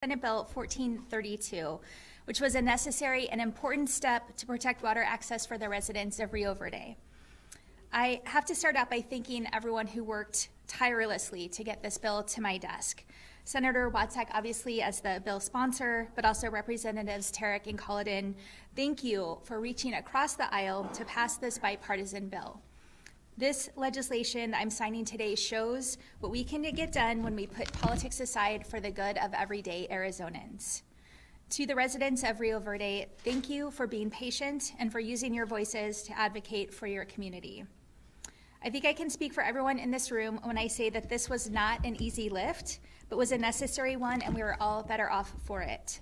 Senate Bill 1432, which was a necessary and important step to protect water access for the residents of Rio Verde. I have to start out by thanking everyone who worked tirelessly to get this bill to my desk. Senator Watsak, obviously, as the bill sponsor, but also Representatives Tarek and Culloden, thank you for reaching across the aisle to pass this bipartisan bill. This legislation I'm signing today shows what we can get done when we put politics aside for the good of everyday Arizonans. To the residents of Rio Verde, thank you for being patient and for using your voices to advocate for your community. I think I can speak for everyone in this room when I say that this was not an easy lift, but was a necessary one, and we were all better off for it.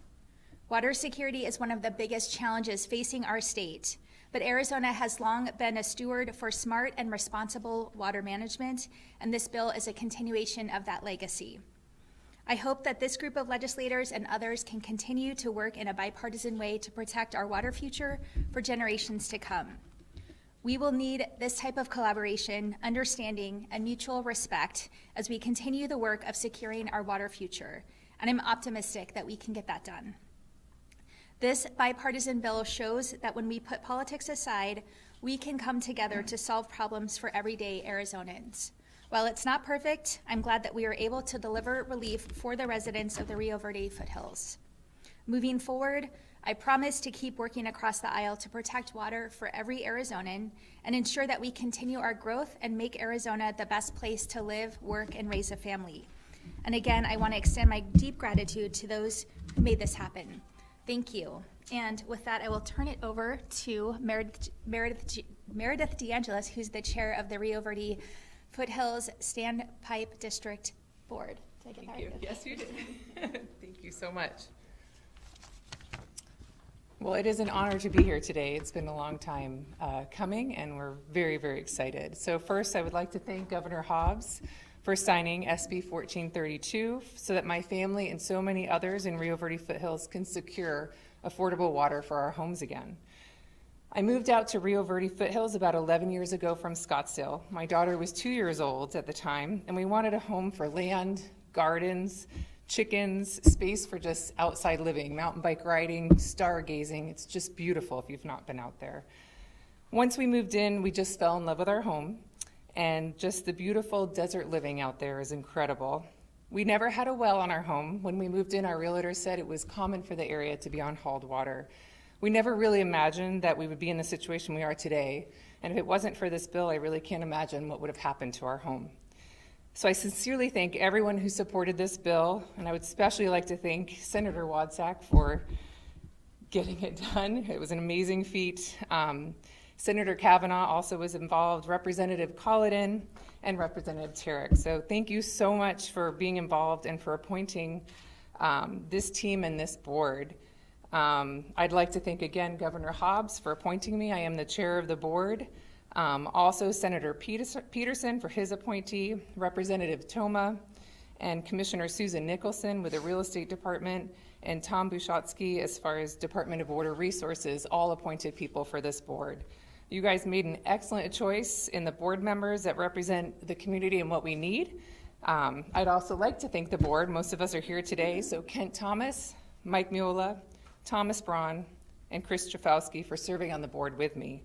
Water security is one of the biggest challenges facing our state, but Arizona has long been a steward for smart and responsible water management, and this bill is a continuation of that legacy. I hope that this group of legislators and others can continue to work in a bipartisan way to protect our water future for generations to come. We will need this type of collaboration, understanding, and mutual respect as we continue the work of securing our water future, and I'm optimistic that we can get that done. This bipartisan bill shows that when we put politics aside, we can come together to solve problems for everyday Arizonans. While it's not perfect, I'm glad that we are able to deliver relief for the residents of the Rio Verde Foothills. Moving forward, I promise to keep working across the aisle to protect water for every Arizonan and ensure that we continue our growth and make Arizona the best place to live, work, and raise a family. And again, I want to extend my deep gratitude to those who made this happen. Thank you. And with that, I will turn it over to Meredith DeAngelis, who's the chair of the Rio Verde Foothills Standpipe District Board. Did I get Thank you. right? Yes, you did. Thank you so much. Well, it is an honor to be here today. It's been a long time coming, and we're very, very excited. So first, I would like to thank Governor Hobbs for signing SB 1432 so that my family and so many others in Rio Verde Foothills can secure affordable water for our homes again. I moved out to Rio Verde Foothills about 11 years ago from Scottsdale. My daughter was 2 years old at the time, and we wanted a home for land, gardens, chickens, space for just outside living, mountain bike riding, stargazing. It's just beautiful if you've not been out there. Once we moved in, we just fell in love with our home, and just the beautiful desert living out there is incredible. We never had a well on our home. When we moved in, our realtor said it was common for the area to be on hauled water. We never really imagined that we would be in the situation we are today, and if it wasn't for this bill, I really can't imagine what would have happened to our home. So I sincerely thank everyone who supported this bill, and I would especially like to thank Senator Watsak for getting it done. It was an amazing feat. Senator Kavanaugh also was involved, Representative Culloden, and Representative Tarek. So thank you so much for being involved and for appointing this team and this board. I'd like to thank again Governor Hobbs for appointing me. I am the chair of the board. Also Senator Peterson for his appointee, Representative Toma, and Commissioner Susan Nicholson with the Real Estate Department, and Tom Bushotsky as far as Department of Water Resources, all appointed people for this board. You guys made an excellent choice in the board members that represent the community and what we need. I'd also like to thank the board. Most of us are here today, so Kent Thomas, Mike Mueller, Thomas Braun, and Chris Trafowski for serving on the board with me.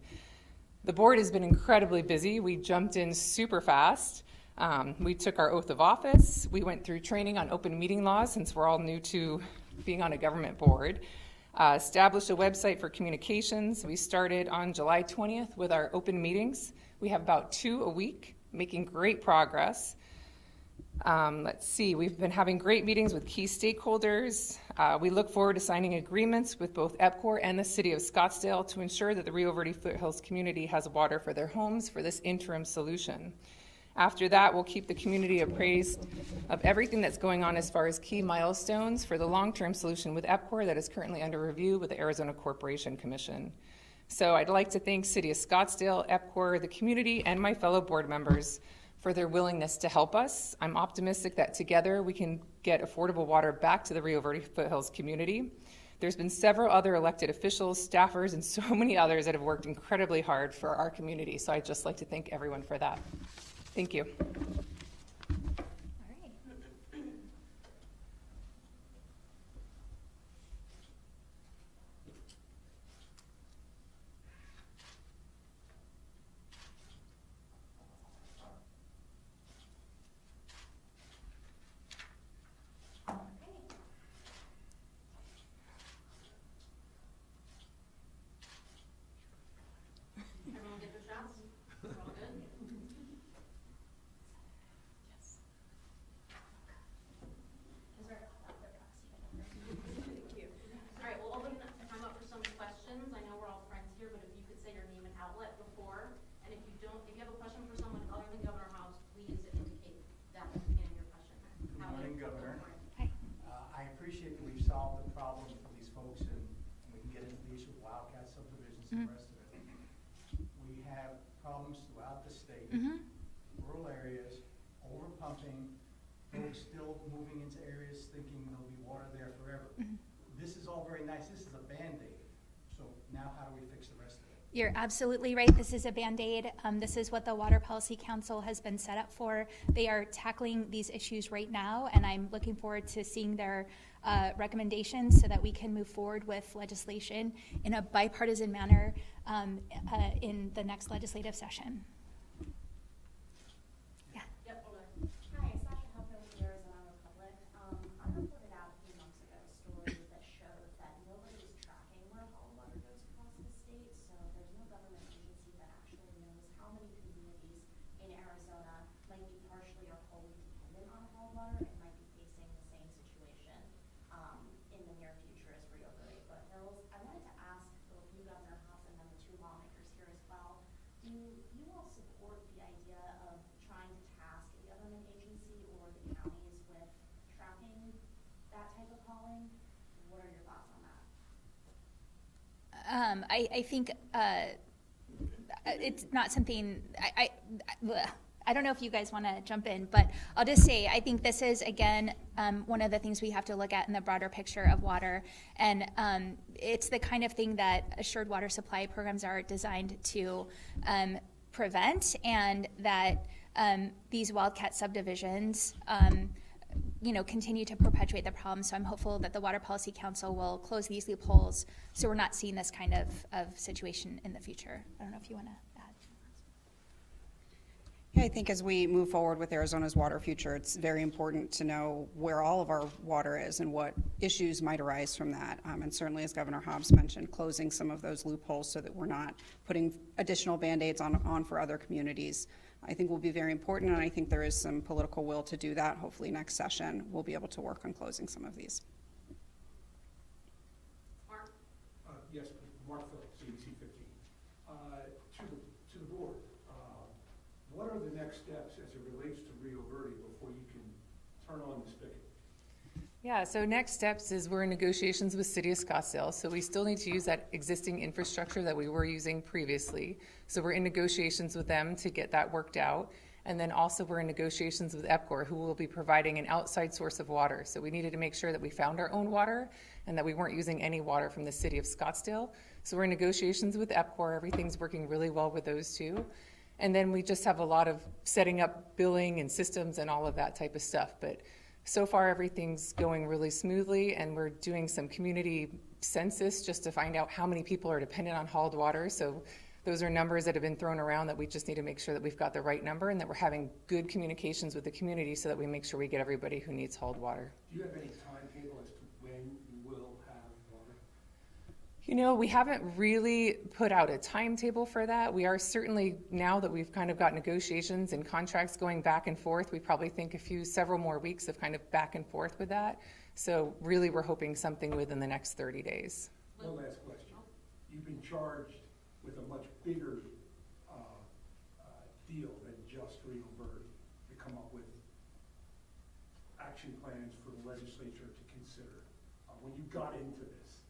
The board has been incredibly busy. We jumped in super fast. We took our oath of office. We went through training on open meeting laws since we're all new to being on a government board. Established a website for communications. We started on July 20th with our open meetings. We have about 2 a week, making great progress. Let's see, we've been having great meetings with key stakeholders. We look forward to signing agreements with both EPCOR and the City of Scottsdale to ensure that the Rio Verde Foothills community has water for their homes for this interim solution. After that, we'll keep the community appraised of everything that's going on as far as key milestones for the long-term solution with EPCOR that is currently under review with the Arizona Corporation Commission. So I'd like to thank City of Scottsdale, EPCOR, the community, and my fellow board members for their willingness to help us. I'm optimistic that together we can get affordable water back to the Rio Verde Foothills community. There's been several other elected officials, staffers, and so many others that have worked incredibly hard for our community. So I'd just like to thank everyone for that. Thank you. All right. and the rest of it. We have problems throughout the state, rural areas, over pumping, folks still moving into areas thinking there'll be water there forever. This is all very nice. This is a Band-Aid. So now how do we fix the rest of it? You're absolutely right. This is a Band-Aid. This is what the Water Policy Council has been set up for. They are tackling these issues right now, and I'm looking forward to seeing their recommendations so that we can move forward with legislation in a bipartisan manner in the next legislative session. Yep, hold on. Hi, Sasha Huffman with the Arizona Republic. I reported out a few months ago stories that showed that nobody is tracking where haul water goes across the state, so there's no government agency that actually knows how many communities in Arizona might be partially or wholly dependent on haul water and might be facing the same situation in the near future as Rio Verde Foothills. I wanted to ask both you, Governor Hobbs, and then the two lawmakers here as well, do you all support the idea of trying to task a government agency or the counties with tracking that type of hauling? What are your thoughts on that? I think it's not something, I don't know if you guys want to jump in, but I'll just say, I think this is, again, one of the things we have to look at in the broader picture of water. And it's the kind of thing that assured water supply programs are designed to prevent, and that these wildcat subdivisions continue to perpetuate the problem. So I'm hopeful that the Water Policy Council will close these loopholes so we're not seeing this kind of situation in the future. I don't know if you want to add. Yeah, I think as we move forward with Arizona's water future, it's very important to know where all of our water is and what issues might arise from that. And certainly, as Governor Hobbs mentioned, closing some of those loopholes so that we're not putting additional Band-Aids on for other communities, I think will be very important. And I think there is some political will to do that. Hopefully next session, we'll be able to work on closing some of these. Mark? Yes, Mark Phillips, ABC15. To the board, what are the next steps as it relates to Rio Verde before you can turn on the spigot? Yeah, so next steps is we're in negotiations with City of Scottsdale, so we still need to use that existing infrastructure that we were using previously. So we're in negotiations with them to get that worked out. And then also we're in negotiations with EPCOR, who will be providing an outside source of water. So we needed to make sure that we found our own water and that we weren't using any water from the City of Scottsdale. So we're in negotiations with EPCOR. Everything's working really well with those two. And then we just have a lot of setting up billing and systems and all of that type of stuff. But so far, everything's going really smoothly, and we're doing some community census just to find out how many people are dependent on hauled water. So those are numbers that have been thrown around that we just need to make sure that we've got the right number and that we're having good communications with the community so that we make sure we get everybody who needs hauled water. Do you have any timetable as to when you will have water? You know, we haven't really put out a timetable for that. We are certainly, now that we've kind of got negotiations and contracts going back and forth, we probably think several more weeks of kind of back and forth with that. So really, we're hoping something within the next 30 days. One last question. You've been charged with a much bigger deal than just Rio Verde to come up with action plans for the legislature to consider. When you got into this,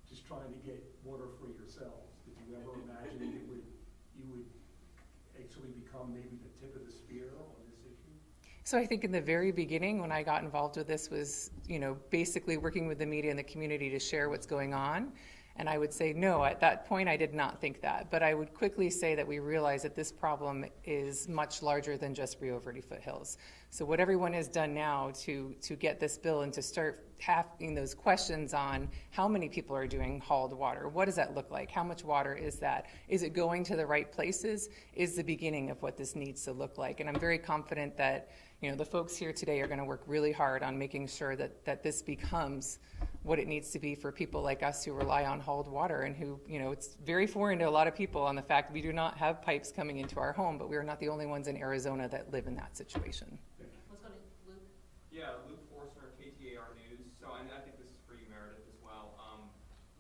just trying to get water for yourselves, did you ever imagine that you would actually become maybe the tip of the spear on this issue? So I think in the very beginning, when I got involved with this, was, basically working with the media and the community to share what's going on. And I would say, no, at that point, I did not think that. But I would quickly say that we realize that this problem is much larger than just Rio Verde Foothills. So what everyone has done now to get this bill and to start having those questions on how many people are doing hauled water, what does that look like? How much water is that? Is it going to the right places? Is the beginning of what this needs to look like. And I'm very confident that the folks here today are going to work really hard on making sure that this becomes what it needs to be for people like us who rely on hauled water and who, it's very foreign to a lot of people on the fact we do not have pipes coming into our home, but we are not the only ones in Arizona that live in that situation. Let's go to Luke. Yeah, Luke Forster, KTAR News. So I think this is for you, Meredith, as well.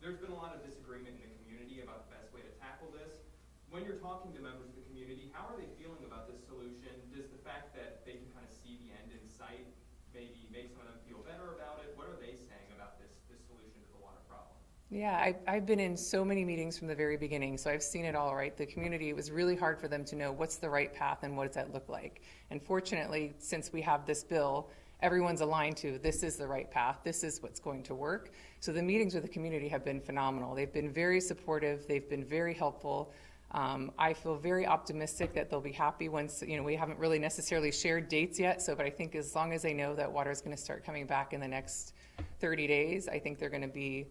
There's been a lot of disagreement in the community about the best way to tackle this. When you're talking to members of the community, how are they feeling about this solution? Does the fact that they can kind of see the end in sight maybe make some of them feel better about it? What are they saying about this solution to the water problem? Yeah, I've been in so many meetings from the very beginning, so I've seen it all, right? The community, it was really hard for them to know what's the right path and what does that look like. And fortunately, since we have this bill, everyone's aligned to this is the right path, this is what's going to work. So the meetings with the community have been phenomenal. They've been very supportive, they've been very helpful. I feel very optimistic that they'll be happy once, we haven't really necessarily shared dates yet, but I think as long as they know that water is going to start coming back in the next 30 days, I think they're going to be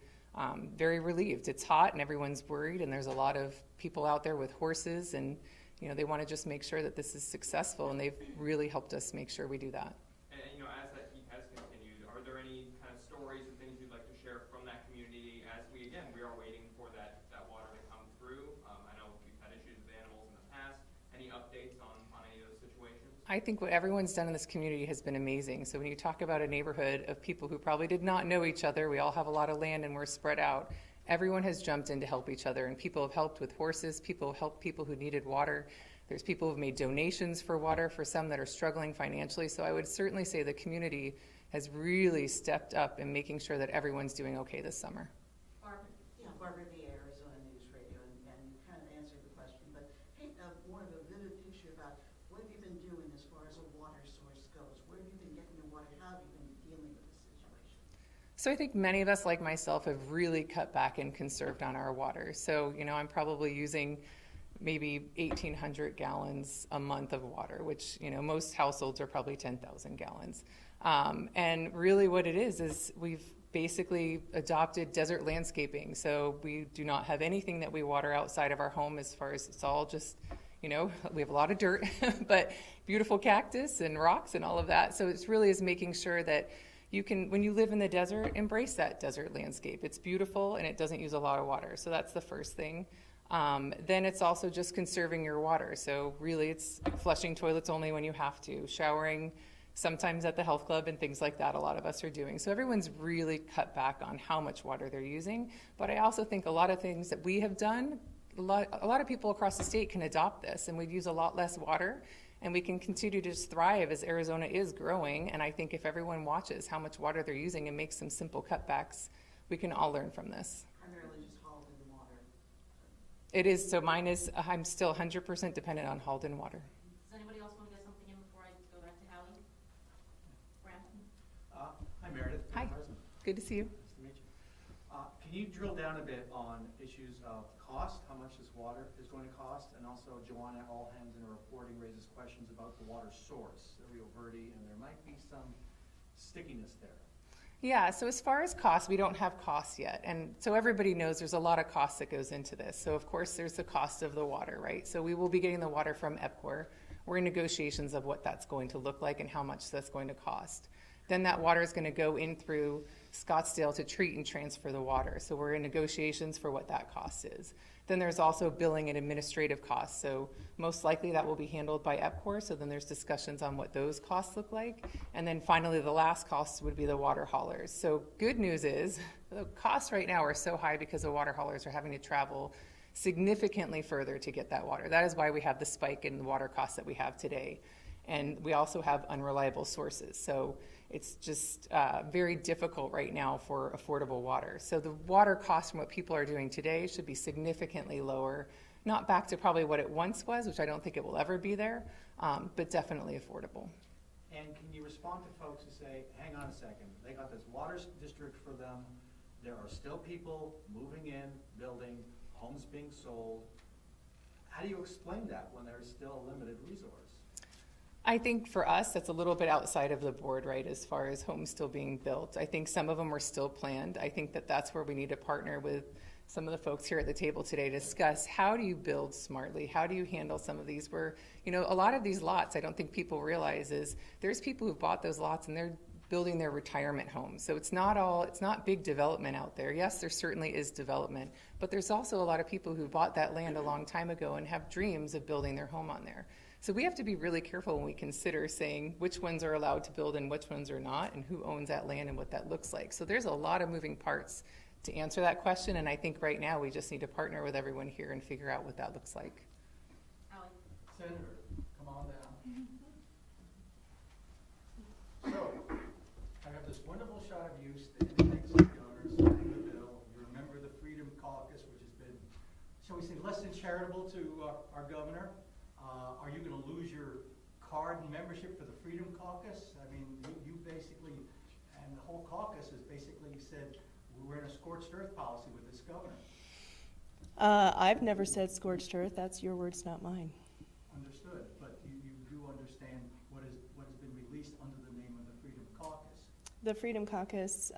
very relieved. It's hot and everyone's worried, and there's a lot of people out there with horses, and they want to just make sure that this is successful, and they've really helped us make sure we do that. And as that heat has continued, are there any kind of stories and things you'd like to share from that community as we are waiting for that water to come through? I know we've had issues with animals in the past. Any updates on any of those situations? I think what everyone's done in this community has been amazing. So when you talk about a neighborhood of people who probably did not know each other, we all have a lot of land and we're spread out, everyone has jumped in to help each other, and people have helped with horses, people have helped people who needed water. There's people who have made donations for water for some that are struggling financially. So I would certainly say the community has really stepped up in making sure that everyone's doing okay this summer. Barbara V. Arizona News Radio, and you kind of answered the question, but paint more of a vivid picture about what have you been doing as far as a water source goes? Where have you been getting the water? How have you been dealing with the situation? So I think many of us, like myself, have really cut back and conserved on our water. So, I'm probably using maybe 1,800 gallons a month of water, which, most households are probably 10,000 gallons. And really what it is we've basically adopted desert landscaping. So we do not have anything that we water outside of our home, as far as it's all just, we have a lot of dirt, but beautiful cactus and rocks and all of that. So it's really is making sure that you can, when you live in the desert, embrace that desert landscape. It's beautiful and it doesn't use a lot of water. So that's the first thing. Then it's also just conserving your water. So really it's flushing toilets only when you have to, showering sometimes at the health club and things like that, a lot of us are doing. So everyone's really cut back on how much water they're using. But I also think a lot of things that we have done, a lot of people across the state can adopt this, and we'd use a lot less water, and we can continue to just thrive as Arizona is growing. And I think if everyone watches how much water they're using and makes some simple cutbacks, we can all learn from this. Primarily just hauled in water. It is, so mine is, I'm still 100% dependent on hauled-in water. Does anybody else want to get something in before I go back to Howie? Brandon? Hi, Meredith. Hi. President. Good to see you. Nice to meet you. Can you drill down a bit on issues of cost, how much this water is going to cost? And also, Joanna Allhands in her reporting raises questions about the water source, the Rio Verde, and there might be some stickiness there. Yeah, so as far as costs, we don't have costs yet. And so everybody knows there's a lot of cost that goes into this. So of course there's the cost of the water, right? So we will be getting the water from EPCOR. We're in negotiations of what that's going to look like and how much that's going to cost. Then that water is going to go in through Scottsdale to treat and transfer the water. So we're in negotiations for what that cost is. Then there's also billing and administrative costs. So most likely that will be handled by EPCOR. So then there's discussions on what those costs look like. And then finally the last cost would be the water haulers. So good news is the costs right now are so high because the water haulers are having to travel significantly further to get that water. That is why we have the spike in the water costs that we have today. And we also have unreliable sources. So it's just very difficult right now for affordable water. So the water cost from what people are doing today should be significantly lower, not back to probably what it once was, which I don't think it will ever be there, but definitely affordable. And can you respond to folks who say, hang on a second, they got this water district for them, there are still people moving in, building, homes being sold. How do you explain that when there's still a limited resource? I think for us, that's a little bit outside of the board, right, as far as homes still being built. I think some of them are still planned. I think that that's where we need to partner with some of the folks here at the table today to discuss how do you build smartly? How do you handle some of these where, a lot of these lots, I don't think people realize is there's people who've bought those lots and they're building their retirement homes. So it's not big development out there. Yes, there certainly is development, but there's also a lot of people who bought that land a long time ago and have dreams of building their home on there. So we have to be really careful when we consider saying which ones are allowed to build and which ones are not, and who owns that land and what that looks like. So there's a lot of moving parts to answer that question, and I think right now we just need to partner with everyone here and figure out what that looks like. Howie? Senator, come on down. So, I have this wonderful shot of you standing next to the governor, signing the bill. You remember the we're in a scorched earth policy with this governor. I've never said scorched earth. That's your words, not mine. Understood, but you do understand what has been released under the name of the Freedom Caucus. The Freedom Caucus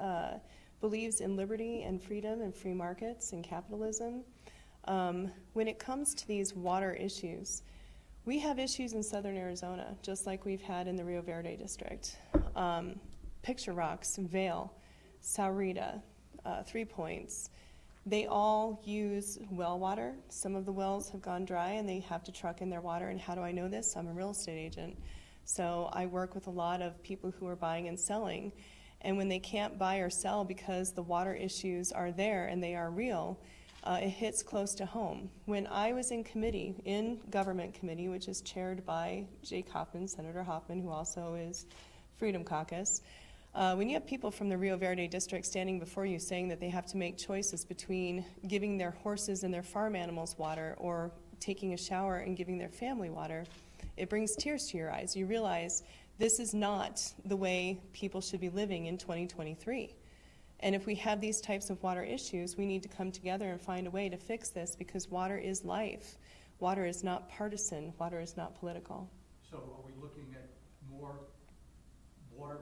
believes in liberty and freedom and free markets and capitalism. When it comes to these water issues, we have issues in southern Arizona, just like we've had in the Rio Verde district. Picture Rocks, Vail, Saurita, 3 Points, they all use well water. Some of the wells have gone dry and they have to truck in their water. And how do I know this? I'm a real estate agent. So I work with a lot of people who are buying and selling. And when they can't buy or sell because the water issues are there and they are real, it hits close to home. When I was in committee, in government committee, which is chaired by Jake Hoffman, Senator Hoffman, who also is Freedom Caucus, when you have people from the Rio Verde district standing before you saying that they have to make choices between giving their horses and their farm animals water or taking a shower and giving their family water, it brings tears to your eyes. You realize this is not the way people should be living in 2023. And if we have these types of water issues, we need to come together and find a way to fix this, because water is life. Water is not partisan. Water is not political. So are we looking at more water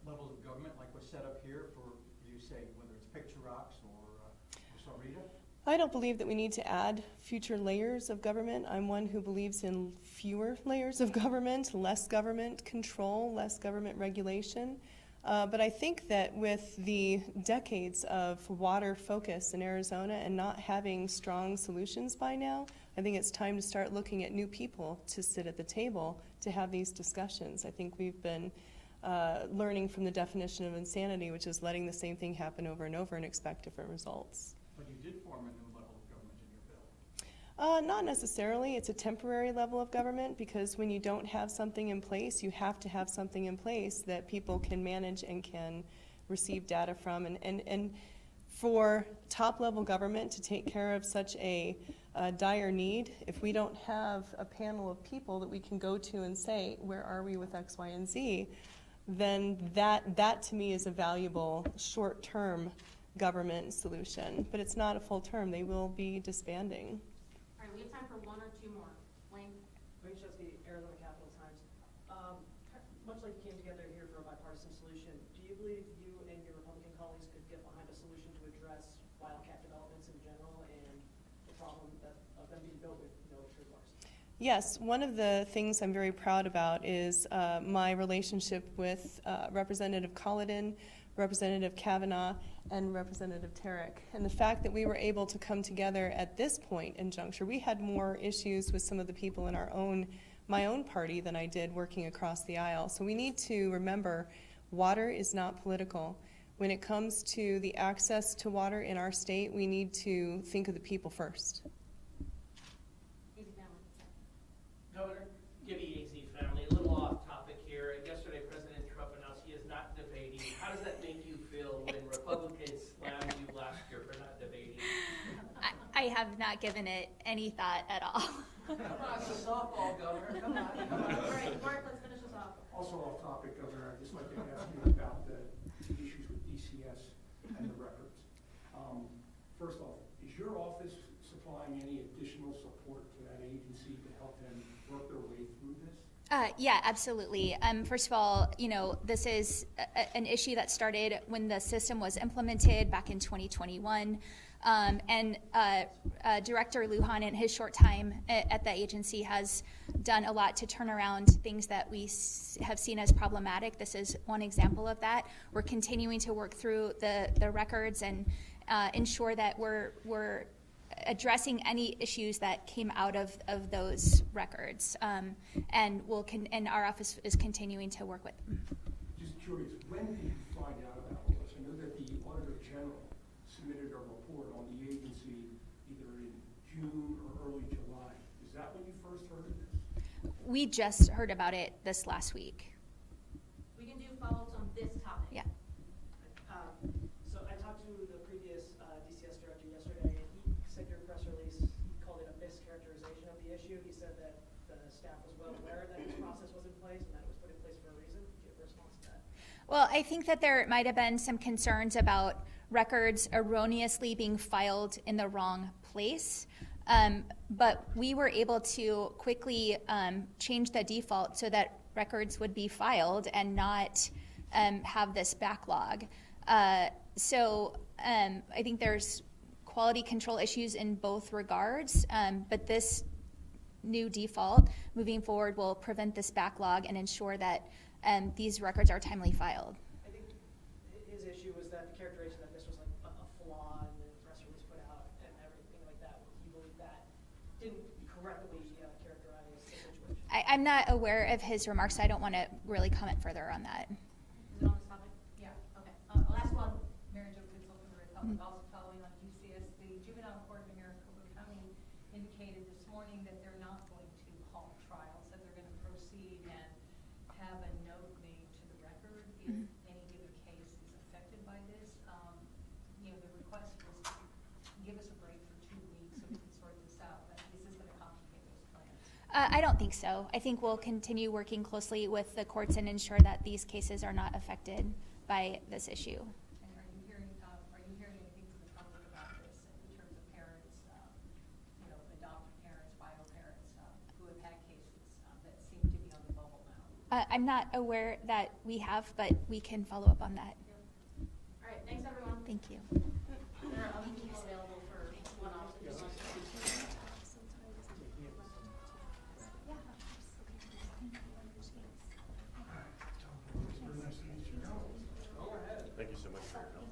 levels of government like was set up here for, you say, whether it's Picture Rocks or Saurita? I don't believe that we need to add future layers of government. I'm one who believes in fewer layers of government, less government control, less government regulation. But I think that with the decades of water focus in Arizona and not having strong solutions by now, I think it's time to start looking at new people to sit at the table to have these discussions. I think we've been learning from the definition of insanity, which is letting the same thing happen over and over and expect different results. But you did form a new level of government in your bill. Not necessarily. It's a temporary level of government, because when you don't have something in place, you have to have something in place that people can manage and can receive data from. And for top-level government to take care of such a dire need, if we don't have a panel of people that we can go to and say, where are we with X, Y, and Z, then that to me is a valuable short-term government solution. But it's not a full term. They will be disbanding. All right, we have time for one or two more. Wayne? Wayne Shesky, Arizona Capital Times. Much like you came together here for a bipartisan solution, do you believe you and your Republican colleagues could get behind a solution to address wildcat developments in general and the problem of them being built with no tree bars? Yes, one of the things I'm very proud about is my relationship with Representative Colladin, Representative Kavanaugh, and Representative Tarek. And the fact that we were able to come together at this point in juncture, we had more issues with some of the people in my own party than I did working across the aisle. So we need to remember, water is not political. When it comes to the access to water in our state, we need to think of the people first. Easy family. Governor, Gibby AZ family, a little off topic here. Yesterday, President Trump announced he is not debating. How does that make you feel when Republicans slammed you last year for not debating? I have not given it any thought at all. Come on, it's a softball, Governor. Come on. All right, Mark, let's finish this off. Also off topic, Governor, I'd just like to ask you about the issues with DCS and the records. First off, is your office supplying any additional support to that agency to help them work their way through this? Yeah, absolutely. First of all, this is an issue that started when the system was implemented back in 2021. And Director Lujan, in his short time at the agency, has done a lot to turn around things that we have seen as problematic. This is one example of that. We're continuing to work through the records and ensure that we're addressing any issues that came out of those records. And our office is continuing to work with them. Just curious, when did you find out about all this? I know that the Auditor General submitted a report on the agency either in June or early July. Is that when you first heard of this? We just heard about it this last week. We can do follow-ups on this topic. Yeah. So I talked to the previous DCS director yesterday, and he said your press release, he called it a mischaracterization of the issue. He said that the staff was well aware that this process was in place and that it was put in place for a reason. Do you have a response to that? Well, I think that there might have been some concerns about records erroneously being filed in the wrong place. But we were able to quickly change the default so that records would be filed and not have this backlog. So I think there's quality control issues in both regards, but this new default moving forward will prevent this backlog and ensure that these records are timely filed. I think his issue was that the characterization that this was like a flaw and the press release put out and everything like that. He believed that didn't correctly characterize the situation. I'm not aware of his remarks, so I don't want to really comment further on that. Is it on this topic? Yeah, okay. Last one, Mary Jo Pitzel from the Republic, also following on QCS. The juvenile court in Maricopa County indicated this morning that they're not going to halt trials, that they're going to proceed and have a note made to the record if any given case is affected by this. The request was to give us a break for 2 weeks so we can sort this out, but this is going to complicate those plans. I don't think so. I think we'll continue working closely with the courts and ensure that these cases are not affected by this issue. And are you hearing anything from the public about this in terms of parents, adopted parents, bio parents, who have had cases that seem to be on the bubble now? I'm not aware that we have, but we can follow up on that. All right, thanks everyone. Thank you. There are other people available for one-offs. Thank you so much for your help.